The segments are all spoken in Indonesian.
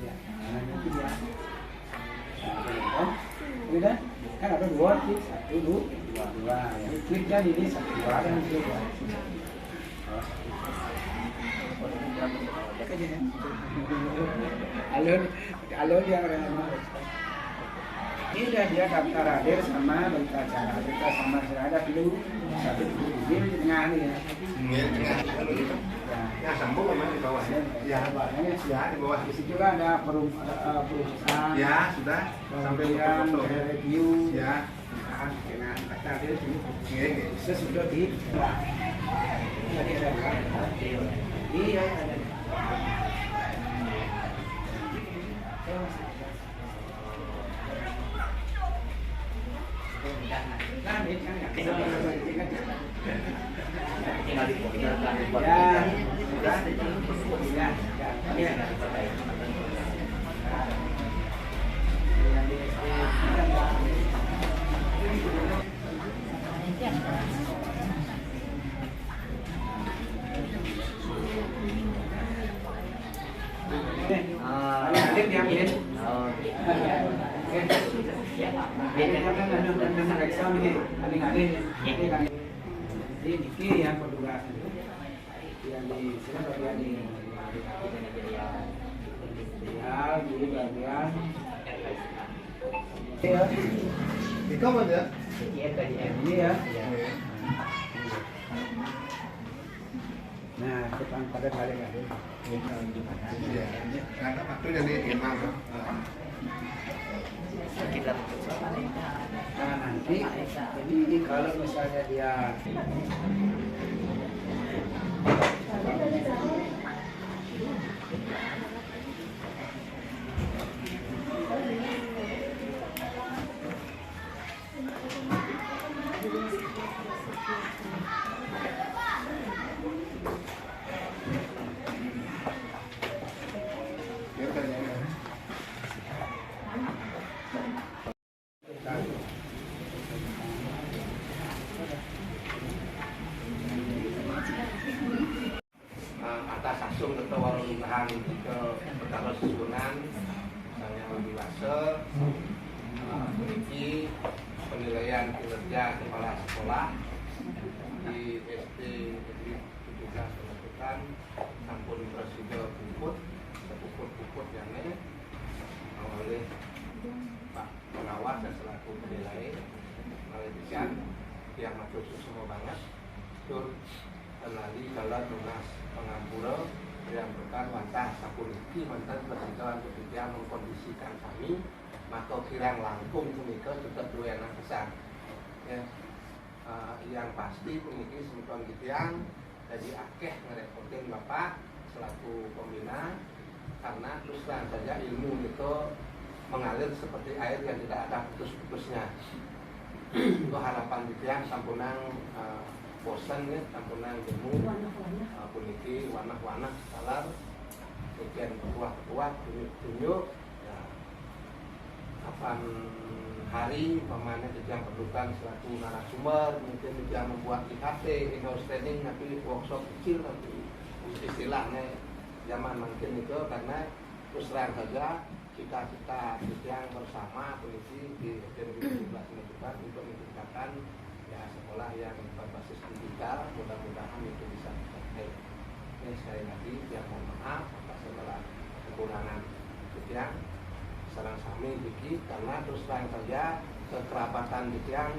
Ya. Nah, itu dia. Udah, kan ada dua klik, satu dua, dua. Ini kliknya ini satu dua dan klik ya. Alur, alur yang ramah. Ini dia daftar hadir sama berita acara, berita sama ada dulu satu di tengah nih ya. Ya sambung sama di bawah ya. Ya, Ya di bawah. di situ kan ada perusahaan. Ya sudah sampai kemudian foto. ada review. Ya. Dengan daftar hadir sini. Oke. Sesudah di. Iya ada. Ini yang berdua yang di sini bagian di bagian ya Itu apa ya? ini ya. Nah kita pada kali kali Iya. Nah, waktu jadi imam. nah nanti jadi kalau misalnya dia atas asum ketua warunahan ke perkara susunan misalnya lebih wase memiliki penilaian kinerja kepala sekolah di SD Negeri 17 Penuntutan sampun prosedur puput yang oleh Pak Pengawas dan selaku penilai menelitikan yang matur semua banget tur kenali jalan lunas pengampura yang berkan wantah sampun iki wonten persidangan ketika mengkondisikan kami maka kirang langkung punika tetap dua anak besar ya. Yang pasti puniki semeton kitiang jadi akeh ngerepotin Bapak selaku pembina karena terus terang saja ilmu itu mengalir seperti air yang tidak ada putus-putusnya. Itu harapan kitiang sampunang bosan ya, sampunang jemu puniki warna-warna salar kemudian ketua-ketua tunjuk ya, kapan hari pamannya yang perlukan selaku narasumber mungkin yang membuat IKT in-house training tapi workshop kecil tapi istilahnya zaman mungkin itu karena terus terang saja cita-cita yang bersama polisi di SD 17 Penuntutan untuk menciptakan ya sekolah yang berbasis digital mudah-mudahan itu bisa tercapai. Ini sekali lagi yang mohon maaf atas segala kekurangan yang sarang sami dikit karena terus terang saja kekerabatan yang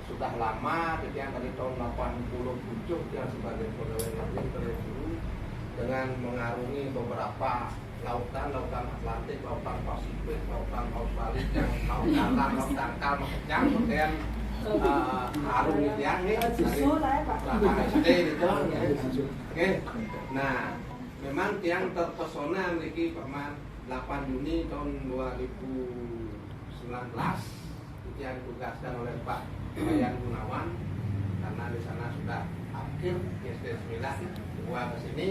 sudah lama yang dari tahun 87 yang sebagai pegawai negeri dulu dengan mengarungi beberapa lautan Atlantik, lautan Pasifik, lautan Australia, lautan Kalmakejang, kemudian arungi yang ini dari SD gitu. Oke, nah memang tiang terpesona memiliki perman 8 Juni tahun 2019 yang ditugaskan oleh Pak Wayan Gunawan karena di sana sudah akhir SD 9 gua ke sini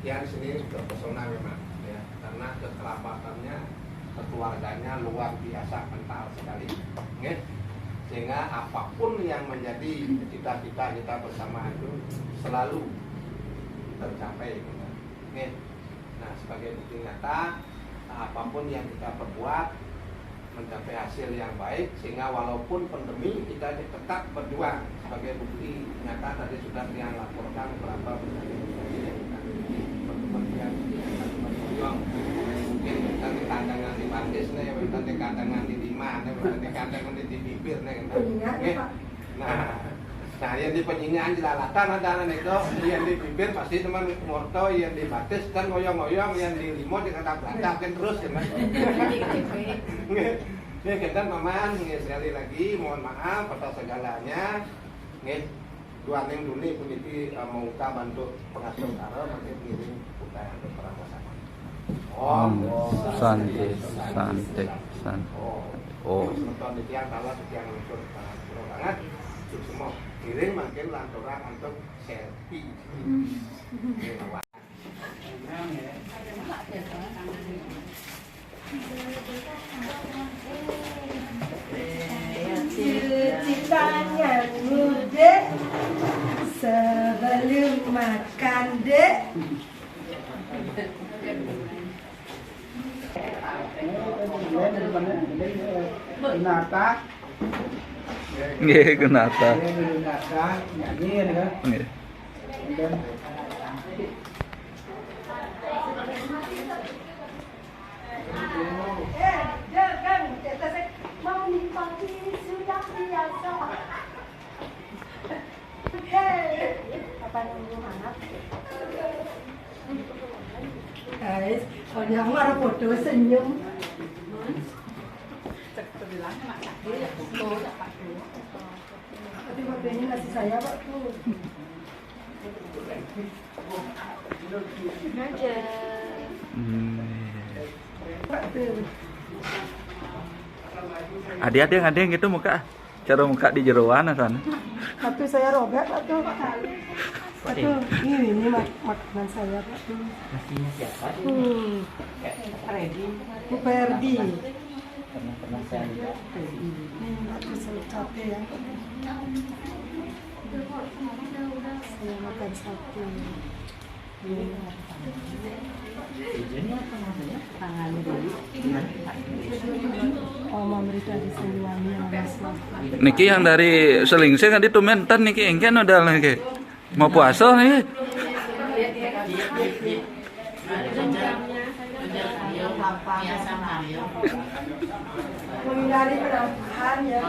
yang di sini sudah terpesona memang ya karena kekerabatannya keluarganya luar biasa kental sekali ya. Sehingga apapun yang menjadi cita-cita kita bersama itu selalu tercapai ya. Nah sebagai bukti nyata apapun yang kita perbuat mencapai hasil yang baik, sehingga walaupun pandemi kita tetap berjuang sebagai bukti nyata. Tadi sudah yang laporkan berapa pertemuan mungkin nanti kandangan di batis nih, nanti kandangan di lima, nanti kandangan di bibir nih. Nah, yang di penyingan jelalatan ada itu, yang di bibir pasti teman morto, yang di batis kan ngoyong-ngoyong, yang di limo dikata-katakan terus kan. Ini kita paman, sekali lagi mohon maaf atas segalanya. Nih, dua neng dulu peneliti mengungkap bantu pengasuh karo nanti mengirim budaya untuk perasaan. Santai. Oh. Nonton di tiang salah setiang unsur banget. Semua kirim makin lanturan untuk selfie. Cuci tangan dek sebelum makan dek. Nata. Nggih, kenapa? Nata, nyanyi kan. Nggih. Dan Jangan, mau nikmati sudah biasa. Apa nunggu hangat? Guys, kalau yang marah foto senyum. Tapi waktu ini ngasih saya Pak tuh. Pak tuh. Ada yang gitu muka. Cara muka di jeroan sana. Tapi saya robek Pak tuh. Pak tuh, ini makanan saya Pak tuh. Nasinya siapa? Ferdi. Bu Ferdi. Pernah saya lihat. Aku selalu capek ya. Saya makan satu. Tujuannya apa namanya? Tangani dulu. Oh, memberikan desain wangi yang mas. Niki yang dari Selingsing kan itu mentan niki engken udah lagi. Mau puasa nih. Menghindari penampakan ya.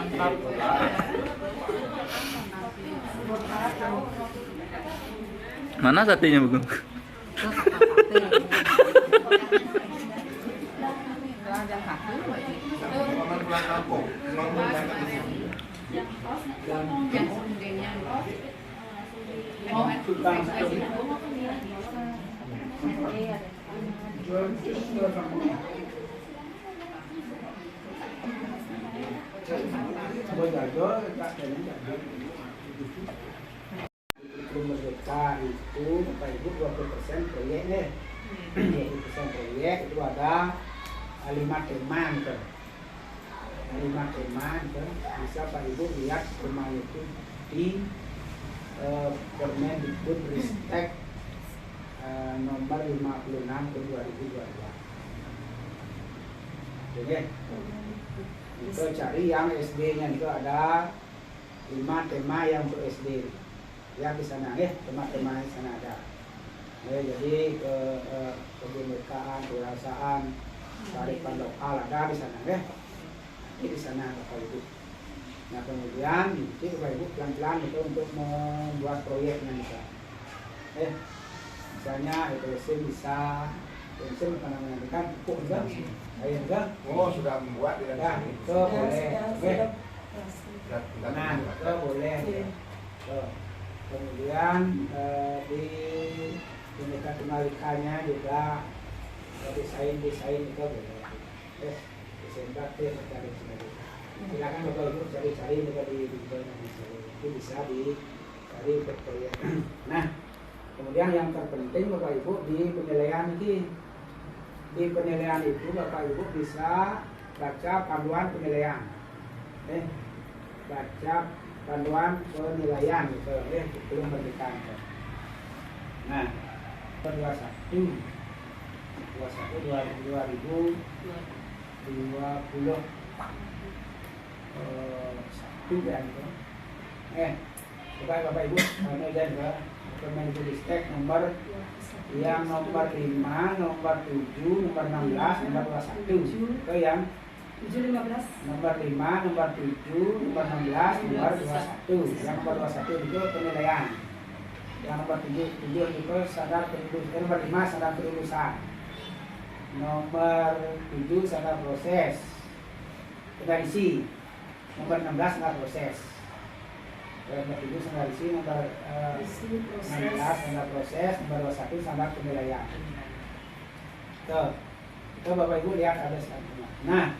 Mana satenya Bu? Pulang kampung, Merdeka itu Bapak Ibu 20% proyeknya. 20% proyek itu ada 5 tema gitu. 5 tema gitu. Bisa Pak Ibu lihat tema itu di Permendikbudristek nomor 56 tahun 2022. Oke. Itu cari yang SD-nya itu ada 5 tema yang untuk SD. Ya di sana ya, tema-tema di sana ada. Jadi kebinekaan, kewirausahaan, kearifan lokal ada di sana ya. Di sana Bapak Ibu. Nah kemudian nanti Bapak Ibu pelan-pelan itu untuk membuat proyeknya bisa. Misalnya ETSM bisa, ETSM apa namanya kan pupuk enggak, air enggak. oh sudah membuat di Nah, sini. itu boleh. Oke. Sudah Nah, membuat. itu boleh. Tuh. Kemudian di tingkat kembalikannya juga desain itu boleh. Desain batik dan sebagainya. Silakan Bapak Ibu cari-cari juga di itu bisa dicari untuk proyek. Nah, kemudian yang terpenting Bapak Ibu di penilaian ini, di penilaian itu Bapak Ibu bisa baca panduan penilaian. Baca panduan penilaian gitu belum berikan. Nah, 21 2021 kan itu. Coba Bapak Ibu aja ke Kemendikbudristek nomor 5, nomor 7, nomor 16, nomor 21 ke yang 715. nomor 5, nomor 7, nomor 16, nomor 21. Yang nomor 21 itu penilaian. Yang nomor 7 itu standar kelulusan. Nomor 5 standar kelulusan. Nomor 7 standar proses. Standar isi. Nomor 16 standar proses. Nomor 7 standar isi, nomor 16 standar proses, nomor 21 standar penilaian. Tuh. Itu Bapak Ibu lihat ada standarnya. Nah,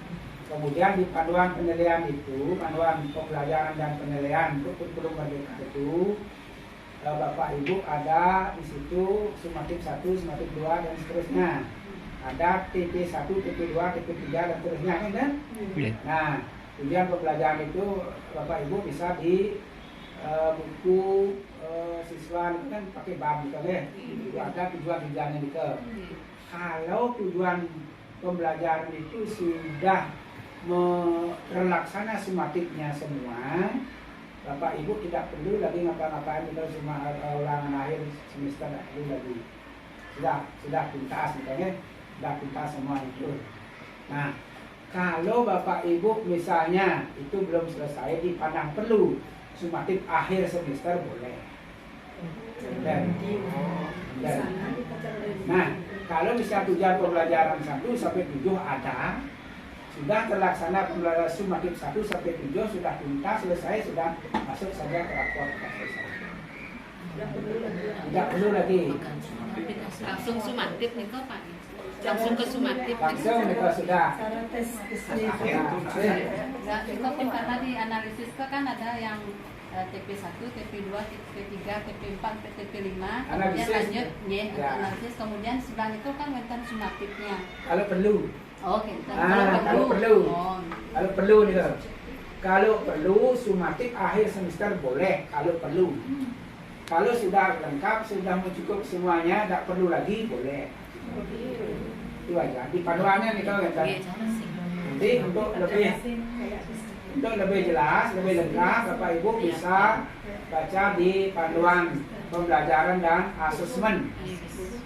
kemudian di panduan penilaian itu, panduan pembelajaran dan penilaian untuk kurikulum merdeka itu, Bapak Ibu ada di situ sumatif 1, sumatif 2 dan seterusnya. Ada TP1, TP2, TP3 dan seterusnya kan? Nah, tujuan pembelajaran itu Bapak Ibu bisa di buku siswa itu kan pakai bab gitu ya. Itu ada tujuan-tujuannya gitu. Kalau tujuan pembelajaran itu sudah terlaksana sumatifnya semua, Bapak Ibu tidak perlu lagi ngapa-ngapain itu cuma ulangan akhir semester tidak perlu lagi. Sudah tuntas misalnya, sudah tuntas semua itu. Nah, kalau Bapak Ibu misalnya itu belum selesai dipandang perlu sumatif akhir semester boleh. Nah, kalau misalnya tujuan pembelajaran 1 sampai 7 ada, sudah terlaksana pembelajaran sumatif 1 sampai 7 sudah tuntas selesai, sudah masuk saja ke rapor selesai. Tidak perlu lagi. Langsung sumatif nih kok Pak. Langsung ke sumatif. Langsung itu sudah. Cara tes Nah, itu kan tadi analisis kan ada yang TP1, TP2, TP3, TP4, TP5, kemudian lanjut analisis, kemudian sebelah itu kan wenten sumatifnya. Kalau perlu. Oke, Kalau perlu. Kalau perlu nih. Kalau perlu sumatif akhir semester boleh kalau perlu. Kalau sudah lengkap, sudah mencukup semuanya, tidak perlu lagi boleh. Itu aja. Di panduannya nih kalau nanti untuk lebih jelas, lebih lengkap, Bapak Ibu bisa baca di panduan pembelajaran dan asesmen.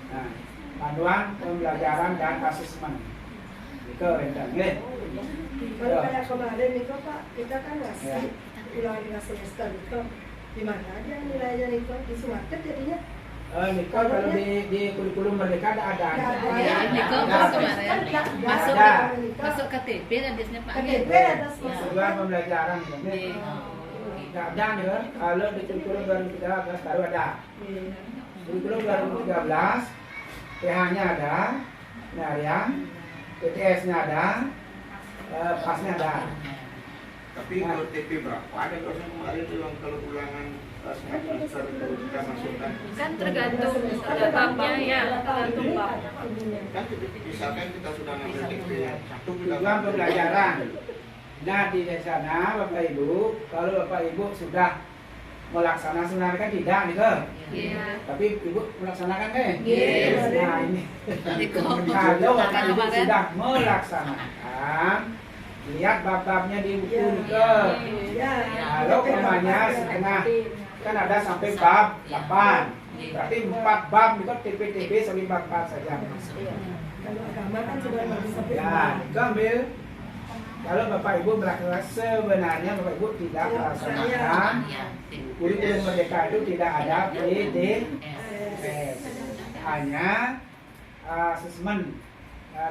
Nah, panduan pembelajaran dan asesmen. Itu rencananya. Kalau kayak kemarin itu Pak, kita kan ngasih ulangan semester itu di mana aja nilainya itu di Sumatera jadinya. Niko kalau di kurikulum merdeka ada. Ya, Niko kemarin masuk ke TP dan biasanya Pak. KTP ada Tujuan pembelajaran tidak ada nih kan? Kalau di kurikulum 2013 baru ada. Kurikulum 2013 PH-nya ada, penarian, PTS-nya ada, pasnya ada. Tapi kalau TP berapa ada kalau kemarin itu yang kalau ulangan semester kalau kita masukkan Kan tergantung babnya ya, tergantung bab. kan misalkan kita sudah ngambil TP yang 1 kita Tujuan pembelajaran. Nah di sana Bapak Ibu, kalau Bapak Ibu sudah melaksanakan sebenarnya kan tidak nih ke? Iya. Tapi Ibu melaksanakan kan? Yes. Nah ini. Kalau Bapak Ibu sudah melaksanakan, lihat bab-babnya di buku nih ke. Kalau umpamanya setengah kan ada sampai bab 8. Berarti 4 bab itu TP-TP sampai bab 4 saja. Kalau agama kan sudah masih sampai Ya, itu ambil. Kalau Bapak Ibu melaksanakan sebenarnya Bapak Ibu tidak melaksanakan kurikulum merdeka itu tidak ada PDS, hanya asesmen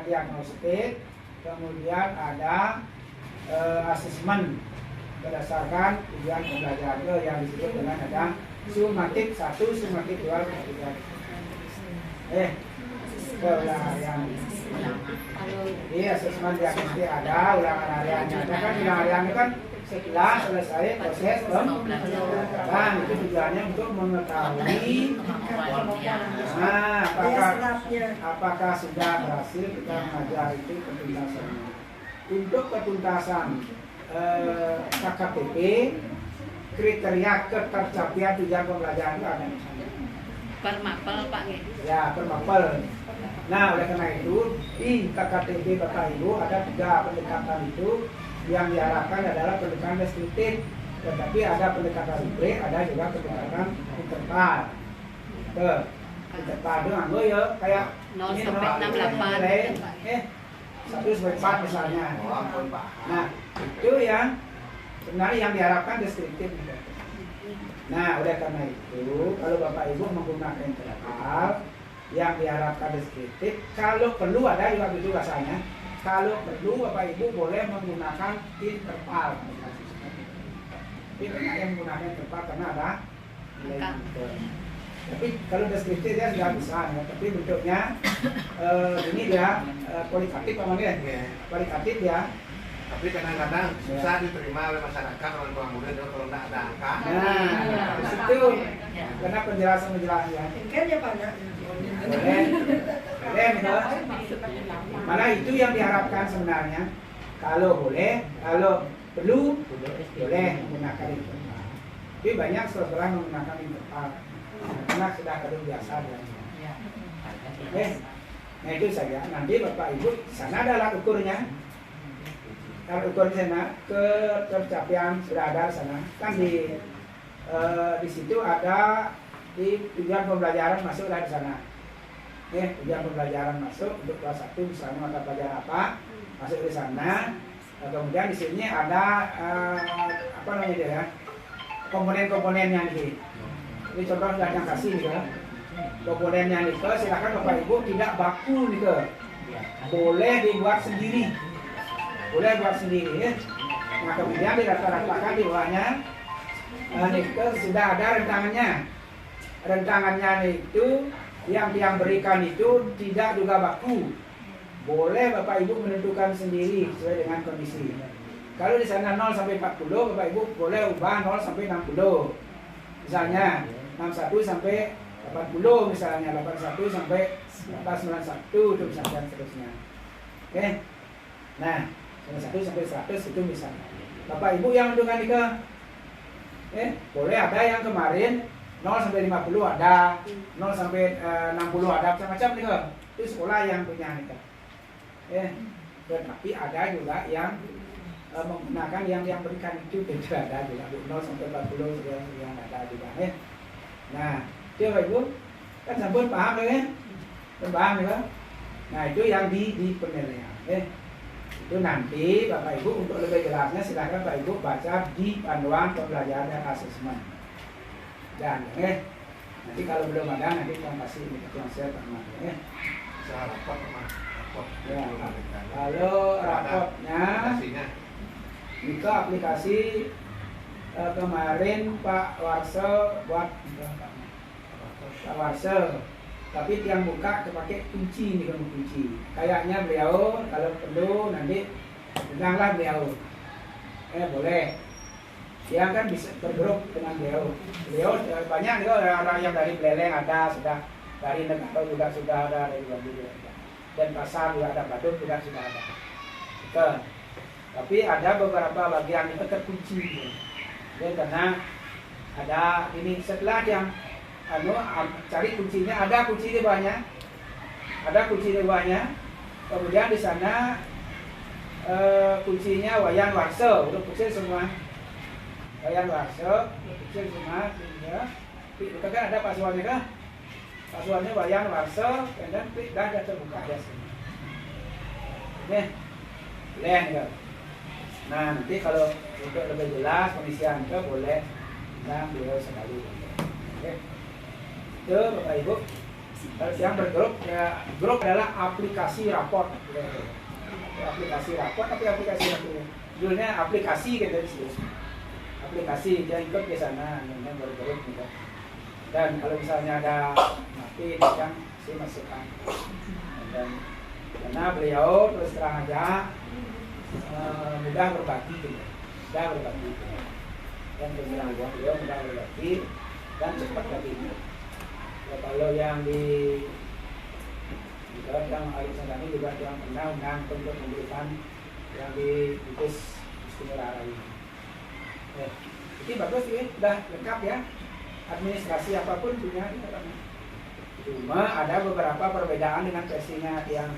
diagnostik, kemudian ada asesmen berdasarkan tujuan pembelajaran itu yang disebut dengan ada sumatif 1, sumatif 2, sumatif 3. Ulangan iya, asesmen diagnostik ada, ulangan hariannya ada kan, ulangan hariannya kan setelah selesai proses pembelajaran itu tujuannya untuk mengetahui apakah sudah berhasil kita mengajar itu ketuntasannya. Untuk ketuntasan KKTP, kriteria ketercapaian tujuan pembelajaran itu ada. Per mapel Pak. Ya, per mapel. Nah, oleh karena itu di KKTB Bapak Ibu ada 3 pendekatan itu yang diharapkan adalah pendekatan deskriptif, tetapi ada pendekatan rubrik, ada juga pendekatan interval. Interval itu nganggo ya kayak 0 ini, sampai 68 nilai, gitu, Pak. 1 sampai 4 misalnya. Oh, ampun Pak. Nah, itu yang sebenarnya yang diharapkan deskriptif. Nah, oleh karena itu, kalau Bapak Ibu menggunakan interval yang diharapkan deskriptif, kalau perlu ada juga begitu rasanya. Kalau perlu Bapak Ibu boleh menggunakan interval. Tapi banyak yang menggunakan interval karena ada nilai gitu. Tapi kalau deskriptif dia sudah bisa, ya. Tapi bentuknya ini dia kualitatif apa namanya? Kualitatif ya. Tapi kadang-kadang susah diterima oleh masyarakat orang tua muda kalau tidak ada angka. Nah, di situ karena penjelasan-penjelasannya. Kan ya Pak. Boleh, malah itu yang diharapkan sebenarnya. Kalau boleh, kalau perlu, boleh menggunakan interval. Tapi banyak sekolah menggunakan interval karena sudah terbiasa dengan. Oke, nah itu saja. Nanti Bapak Ibu sana ada alat ukurnya. Alat ukur di sana ketercapaian sudah ada di sana. Kan di situ ada di tujuan pembelajaran masuk di sana. Tujuan pembelajaran masuk untuk kelas 1 misalnya mata pelajaran apa masuk di sana. Kemudian di sini ada apa namanya dia ya, komponen-komponennya nih. Ini contoh sudah yang kasih nih ya. Komponennya nih, silakan Bapak Ibu tidak baku nih ke, boleh dibuat sendiri, boleh buat sendiri. Ya. Nah kemudian dirata-ratakan di bawahnya, nih sudah ada rentangannya. Rentangannya itu yang berikan itu tidak juga baku. Boleh Bapak Ibu menentukan sendiri sesuai dengan kondisi. Kalau di sana 0 sampai 40, Bapak Ibu boleh ubah 0 sampai 60. Misalnya 61 sampai 80 misalnya, 81 sampai 491 itu misalnya seterusnya. Oke. Nah, 91 sampai 100 itu misalnya. Bapak Ibu yang menentukan itu boleh ada yang kemarin 0 sampai 50 ada, 0 sampai 60 ada, macam-macam nih kok. Itu sekolah yang punya nih. Tetapi ada juga yang menggunakan yang berikan itu tidak ada juga 0 sampai 40 yang ada juga. Nah, itu Bapak Ibu kan sampun paham ya? Paham ya? Nah, itu yang di penilaian. Itu nanti Bapak Ibu untuk lebih jelasnya silakan Bapak Ibu baca di panduan pembelajaran dan asesmen. Dan nanti kalau belum ada nanti kita kasih yang share sama ya. Saya rapor sama rapor. Ya, kalau raportnya itu aplikasi kemarin Pak Warso buat Pak Warso, tapi yang buka kepakai kunci nih, kamu kunci. Kayaknya beliau kalau perlu nanti peganglah beliau. Boleh. Dia kan bisa bergrup dengan beliau. Beliau banyak juga orang yang dari Beleleng ada, sudah dari negara juga sudah ada, dari luar juga ada. Dan pasar juga ada, Badut juga sudah ada. Oke. Tapi ada beberapa bagian itu terkunci. Jadi karena ada ini setelah yang cari kuncinya, ada kunci di bawahnya, ada kunci di bawahnya. Kemudian di sana kuncinya Wayan Warso, udah kecil semua. Wayan Warso, kecil semua. Itu kan ada passwordnya kan? Passwordnya Wayan Warso, dan klik dan ada terbuka ada sini. Boleh ya. Nah nanti kalau untuk lebih jelas pengisian itu boleh kita beliau sekali. Itu Bapak Ibu yang bergrup ya, grup adalah aplikasi raport. Aplikasi raport tapi aplikasi raport. Judulnya aplikasi gitu sih. Aplikasi jangan ikut ke sana yang bergrup gitu. Dan kalau misalnya ada mati yang saya masukkan. Dan karena beliau terus terang aja mudah berbagi gitu. Mudah berbagi. Dan terus terang aja beliau mudah berbagi dan cepat lagi. Kalau yang yang alisan kami juga yang pernah untuk memberikan yang di Bukis Istimewa ini. Ini bagus ya, sudah lengkap ya. Administrasi apapun punya. Cuma ada beberapa perbedaan dengan versinya yang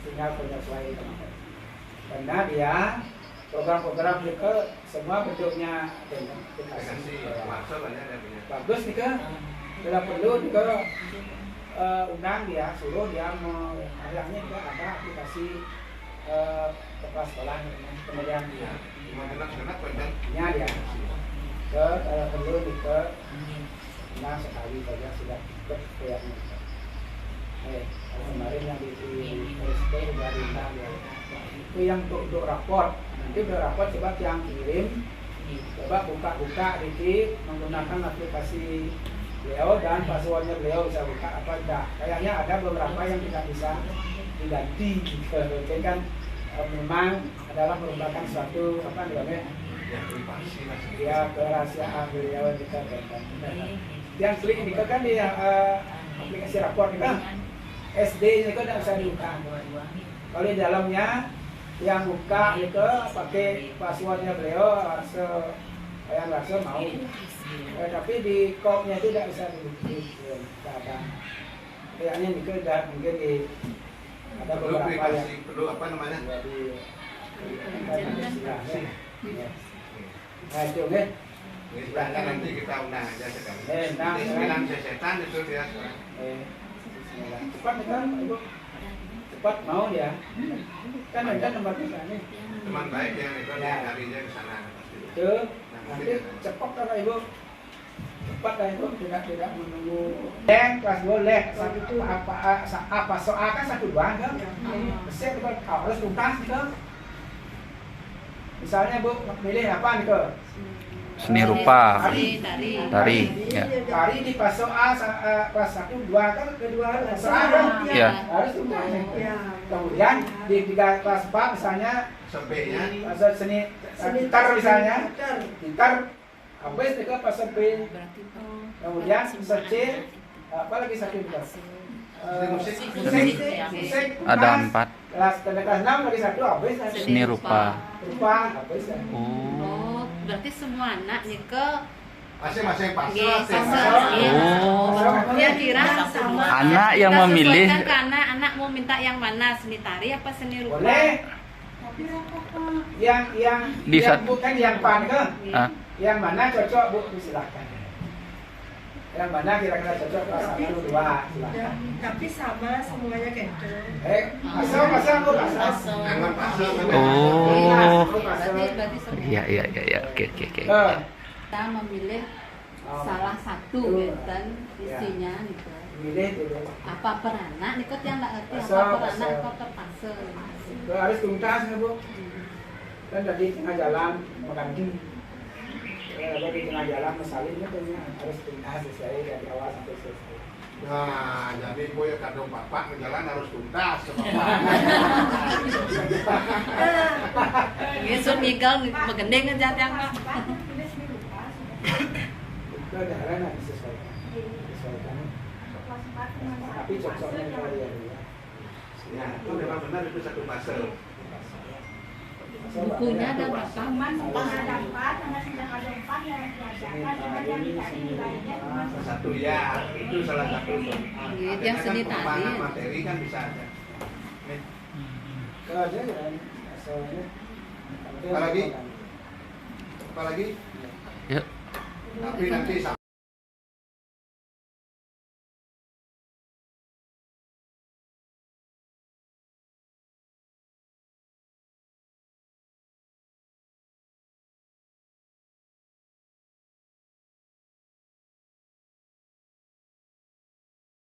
tinggal penyesuaian. Karena dia program-program juga semua bentuknya aplikasi. Maksud banyak ya punya. Bagus nih kan? Bila perlu juga undang dia, suruh dia akhirnya juga ada aplikasi kepala sekolah kemudian dia Cuma genap-genap kan. dia kalau perlu juga undang sekali saja sudah cukup kayaknya. Kemarin yang di PSP dari undang dia itu yang untuk raport. Nanti udah raport coba yang kirim, coba buka-buka dikit menggunakan aplikasi beliau dan passwordnya beliau bisa buka apa enggak. Kayaknya ada beberapa yang tidak bisa diganti gitu. Kan memang adalah merupakan suatu apa namanya Ya privasi lah. ya kerahasiaan beliau dikatakan. Yang klik ini kan di aplikasi raport ini kan SD ini kan tidak bisa dibuka. Kalau di dalamnya yang buka itu pakai passwordnya beliau yang langsung mau. Tapi di kopnya itu tidak bisa dibuka. Kayaknya itu tidak mungkin di ada Perlu beberapa yang privasi, perlu apa namanya? Nah itu kan. Istilahnya nanti kita undang aja sekali. Undang, Di 9 sesetan itu dia. Cepat kan ibu, cepat mau ya. Kan ada nomor kita nih. Teman baik yang itu dia harinya ke sana. Itu nanti cepat kalau ibu, cepat lah ibu tidak menunggu. Kelas 2 apa soal kan 1 2 kan? Mesti kita harus tuntas gitu. Misalnya bu pilih apa nih ke? Seni rupa. Tari. Ya. Tari di pas soal pas 1 2 kan Kedua soal kan? Ya. Harus tuntas. Ya. Kemudian di 3 kelas 4 misalnya Sampai-nya seni gitar misalnya, gitar habis juga pas sampai kemudian C apa lagi satu gitar musik. musik Ada 4. kelas 6 lagi satu habis Seni rupa. habis Oh. Oh, berarti semua anak nih ke Masing-masing pasal. Oh. Dia kira sama. Anak yang Kita memilih. sesuaikan ke anak mau minta yang mana, seni tari apa seni rupa? boleh yang Di yang sat- bukan yang pan ke Ah. yang mana cocok bu silakan yang mana kira-kira cocok kelas 1 2 silakan Tapi sama semuanya gitu. pasal bu pasal Jangan pasal. Oh. Berarti semua. Iya. Oke. Kita memilih salah satu gitu kan isinya gitu. milih dulu Apa peranak nih kok yang nggak ngerti Pasal, apa peranak pasal. apa terpaksa. harus tuntas ya bu kan tadi tengah jalan makan kalau di tengah jalan mesalin itu harus tuntas selesai dari awal sampai selesai Nah, jadi boy kadang bapak ke jalan harus tuntas ke bapak. Besok Miguel megendeng aja yang Pak. itu ada hal yang disesuaikan tapi cocoknya kalau dia dulu Ya, itu memang benar itu satu pasal. Bukunya ada berapa? Satu ya, itu salah satu. Yang seni tari. Pengembangan materi kan bisa ada. kalau ada ya soalnya Apalagi? Apalagi? Ya. Tapi nanti